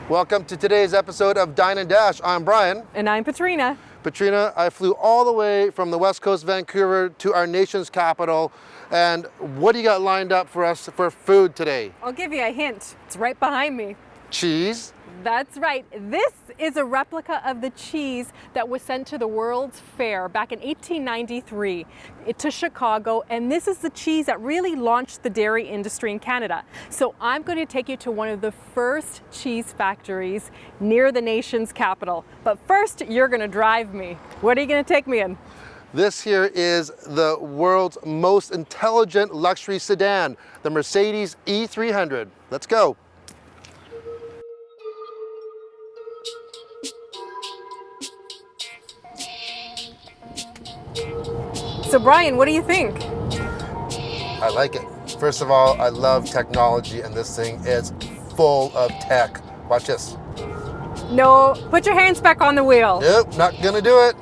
Welcome to today's episode of Dine and Dash. I'm Brian. And I'm Petrina. Petrina, I flew all the way from the West Coast, Vancouver, to our nation's capital. And what do you got lined up for us for food today? I'll give you a hint. It's right behind me. Cheese? That's right. This is a replica of the cheese that was sent to the World's Fair back in 1893 to Chicago, and this is the cheese that really launched the dairy industry in Canada. So I'm going to take you to one of the first cheese factories near the nation's capital. But first, you're going to drive me. What are you going to take me in? This here is the world's most intelligent luxury sedan, the Mercedes E300. Let's go. So Brian, what do you think? I like it. First of all, I love technology, and this thing is full of tech. Watch this. No, put your hands back on the wheel. Nope, not gonna do it.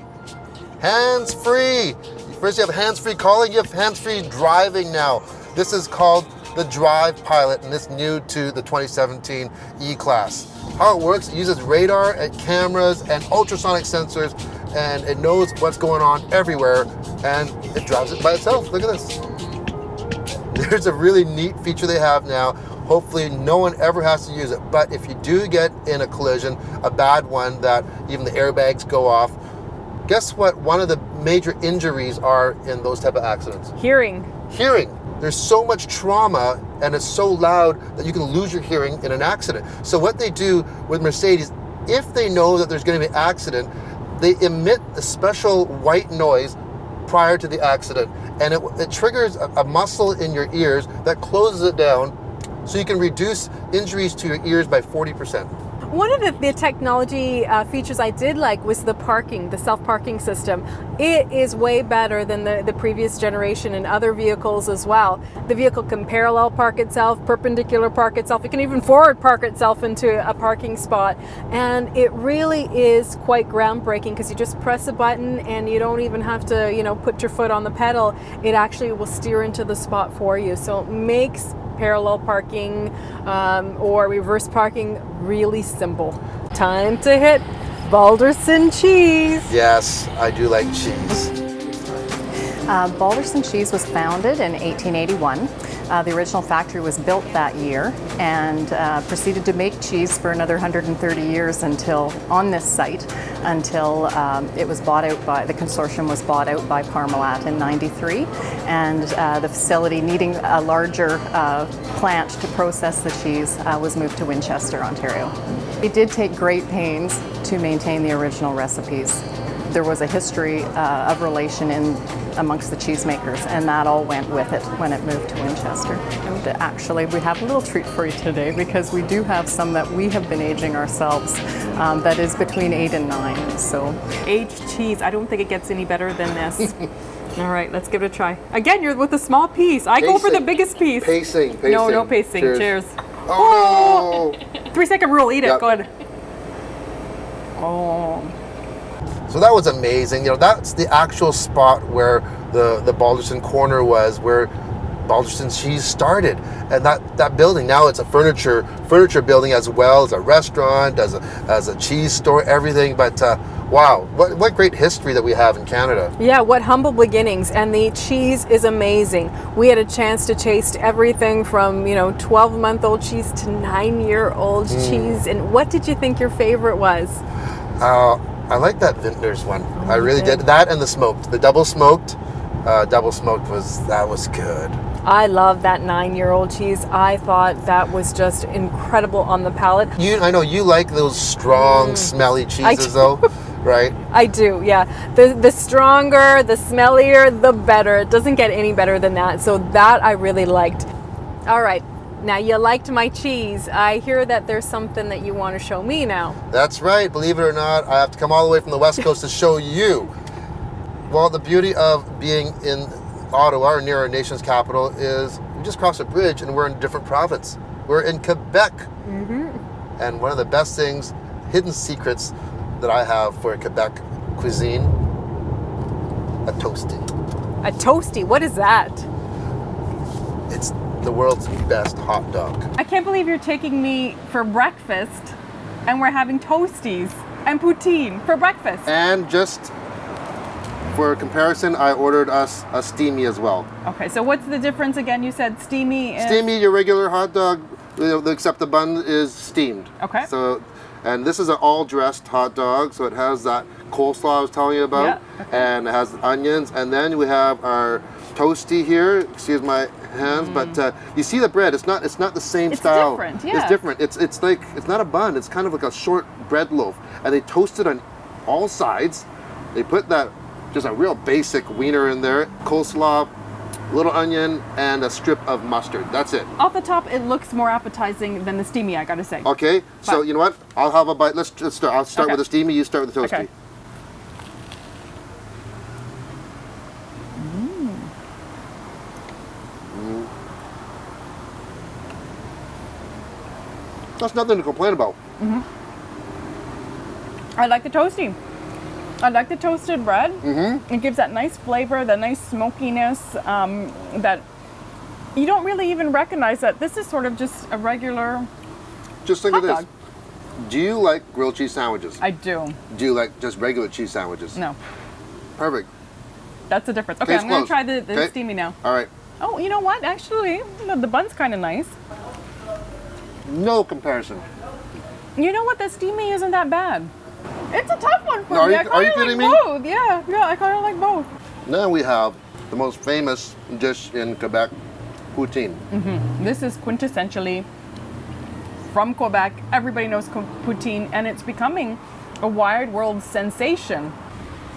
Hands-free. First you have hands-free calling, you have hands-free driving now. This is called the Drive Pilot, and it's new to the 2017 E-Class. How it works, it uses radar and cameras and ultrasonic sensors, and it knows what's going on everywhere, and it drives it by itself. Look at this. There's a really neat feature they have now. Hopefully no one ever has to use it, but if you do get in a collision, a bad one that even the airbags go off, guess what one of the major injuries are in those type of accidents? Hearing. Hearing. There's so much trauma and it's so loud that you can lose your hearing in an accident. So what they do with Mercedes, if they know that there's going to be an accident, they emit a special white noise prior to the accident, and it triggers a muscle in your ears that closes it down so you can reduce injuries to your ears by 40%. One of the technology features I did like was the self-parking system. It is way better than the previous generation and other vehicles as well. The vehicle can parallel park itself, perpendicular park itself. It can even forward park itself into a parking spot. And it really is quite groundbreaking because you just press a button and you don't even have to, put your foot on the pedal. It actually will steer into the spot for you. So it makes parallel parking or reverse parking really simple. Time to hit Balderson cheese. Yes, I do like cheese. Balderson cheese was founded in 1881. The original factory was built that year and proceeded to make cheese for another 130 years on this site until it was bought out by, the consortium was bought out by Parmalat in '93, and the facility, needing a larger plant to process the cheese, was moved to Winchester, Ontario. It did take great pains to maintain the original recipes. There was a history of relation amongst the cheesemakers, and that all went with it when it moved to Winchester. And actually, we have a little treat for you today because we do have some that we have been aging ourselves that is between 8 and 9. So, aged cheese, I don't think it gets any better than this. All right, let's give it a try. Again, you're with a small piece. I go for the biggest piece. Pacing. No pacing. Cheers. Oh no! 3-second rule, eat it. Yep. Go ahead. Oh. So that was amazing. That's the actual spot where the Balderson corner was, where Balderson cheese started. And that building, now it's a furniture building as well as a restaurant, as a cheese store, everything. But wow, what great history that we have in Canada. Yeah, what humble beginnings. And the cheese is amazing. We had a chance to taste everything from, 12-month-old cheese to 9-year-old cheese. And what did you think your favorite was? I like that Vintner's one. I really did. That and the double smoked was good. I love that 9-year-old cheese. I thought that was just incredible on the palate. I know you like those strong, smelly cheeses though, right? I do, yeah. The stronger, the smellier, the better. It doesn't get any better than that. So that I really liked. All right. Now, you liked my cheese. I hear that there's something that you want to show me now. That's right. Believe it or not, I have to come all the way from the West Coast to show you. Well, the beauty of being in Ottawa, or near our nation's capital, is we just crossed a bridge and we're in a different province. We're in Quebec. Mm-hmm. And one of the best things, hidden secrets that I have for Quebec cuisine, a toastie. A toastie? What is that? It's the world's best hot dog. I can't believe you're taking me for breakfast And we're having toasties and poutine for breakfast. And just for comparison, I ordered us a steamy as well. Okay, so what's the difference again? You said steamy is... Steamy, your regular hot dog, except the bun is steamed. Okay. So, and this is an all-dressed hot dog, so it has that coleslaw I was telling you about, Yeah, okay. and it has onions, and then we have our toasty here. Excuse my hands, but you see the bread. It's not the same style. It's different, yeah. It's different. It's like, it's not a bun. It's kind of like a short bread loaf, and they toast it on all sides. They put that just a real basic wiener in there, coleslaw, little onion, and a strip of mustard. That's it. Off the top, it looks more appetizing than the steamy, I gotta say. Okay, so you know what? I'll have a bite. Let's start. I'll start Okay. with the steamy. You start with the toasty. Okay. That's nothing to complain about. I like the toasty. I like the toasted bread. It gives that nice flavor, that nice smokiness that you don't really even recognize that this is sort of just a regular Just think hot of this. dog. Do you like grilled cheese sandwiches? I do. Do you like just regular cheese sandwiches? No, Perfect. that's the difference. Okay, Case I'm going to closed. try the Okay. steamy now. All right. Oh, you know what? Actually, the bun's kind of nice. No comparison. You know what? The steamy isn't that bad. It's a tough one for Are me. you- I are you kind of kidding like me? both. Yeah, I kind of like both. Now we have the most famous dish in Quebec, poutine. This is quintessentially from Quebec. Everybody knows poutine, and it's becoming a wide world sensation.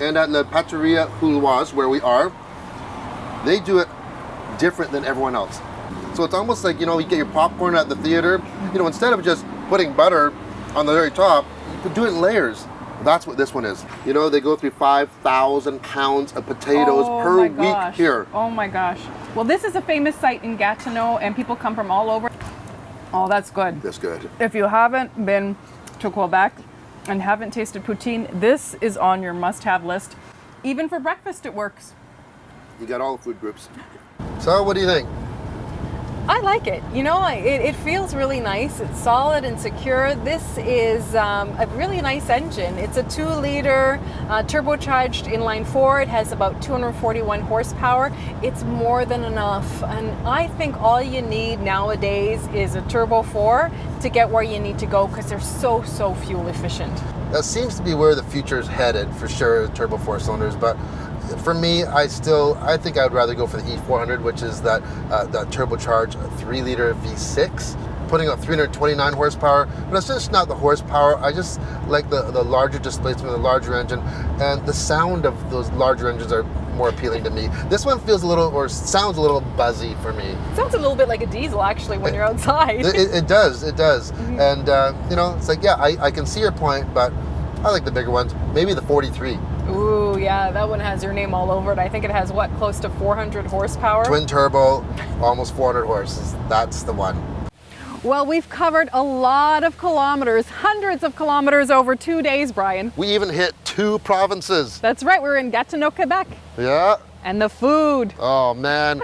And at La Petrina Houloise, where we are, they do it different than everyone else. So it's almost like, you know, you get your popcorn at the theater, you know, instead of just putting butter on the very top, you could do it in layers. That's what this one is. You know, they go through 5,000 pounds of potatoes per my week gosh. here. Oh my gosh. Well, this is a famous site in Gatineau, and people come from all over. Oh, that's good. That's good. If you haven't been to Quebec and haven't tasted poutine, this is on your must-have list. Even for breakfast, it works. You got all the food groups. So what do you think? I like it. You know, it feels really nice. It's solid and secure. This is a really nice engine. It's a 2-liter turbocharged inline 4. It has about 241 horsepower. It's more than enough. And I think all you need nowadays is a Turbo 4 to get where you need to go, because they're so fuel efficient. That seems to be where the future is headed, for sure, turbo 4 cylinders, but for me, I think I would rather go for the E400, which is that turbocharged 3-liter V6, putting out 329 horsepower. But it's just not the horsepower. I just like the larger displacement, the larger engine, and the sound of those larger engines are more appealing to me. This one feels a little, or sounds a little buzzy for me. It sounds a little bit like a diesel, actually, when you're outside. It does. And you know, it's like, yeah, I can see your point, but I like the bigger ones. Maybe the 43. Ooh, yeah, that one has your name all over it. I think it has, what, close to 400 horsepower? Twin turbo, almost 400 horses. That's the one. Well, we've covered a lot of kilometers, hundreds of kilometers over 2 days, Brian. We even hit 2 provinces. That's right, we're in Gatineau, Quebec. Yeah. And the food. Oh man,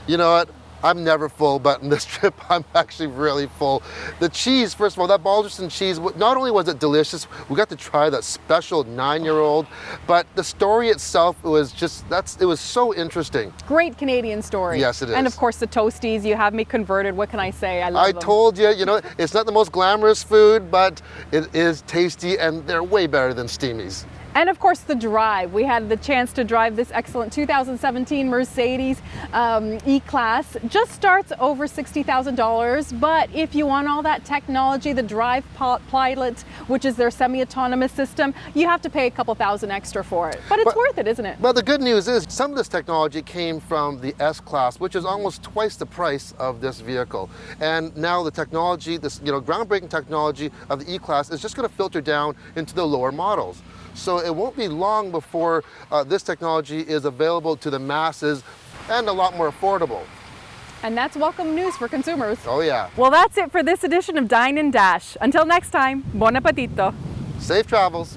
you know what? I'm never full, but in this trip, I'm actually really full. The cheese, first of all, that Balderson cheese, not only was it delicious, we got to try that special 9-year-old, but the story itself was just, it was so interesting. Great Canadian story. Yes, it is. And of course, the Toasties, you have me converted. What can I say? I love them. Told you, you know, it's not the most glamorous food, but it is tasty, and they're way better than Steamies. And of course, the drive. We had the chance to drive this excellent 2017 Mercedes E-Class. Just starts over $60,000, but if you want all that technology, the Drive Pilot, which is their semi-autonomous system, you have to pay a couple thousand extra for it. But it's worth it, isn't it? Well, the good news is some of this technology came from the S-Class, which is almost twice the price of this vehicle. And now the technology, this groundbreaking technology of the E-Class is just going to filter down into the lower models. So it won't be long before this technology is available to the masses and a lot more affordable. And that's welcome news for consumers. Oh yeah. Well, that's it for this edition of Dine and Dash. Until next time, buon appetito. Safe travels.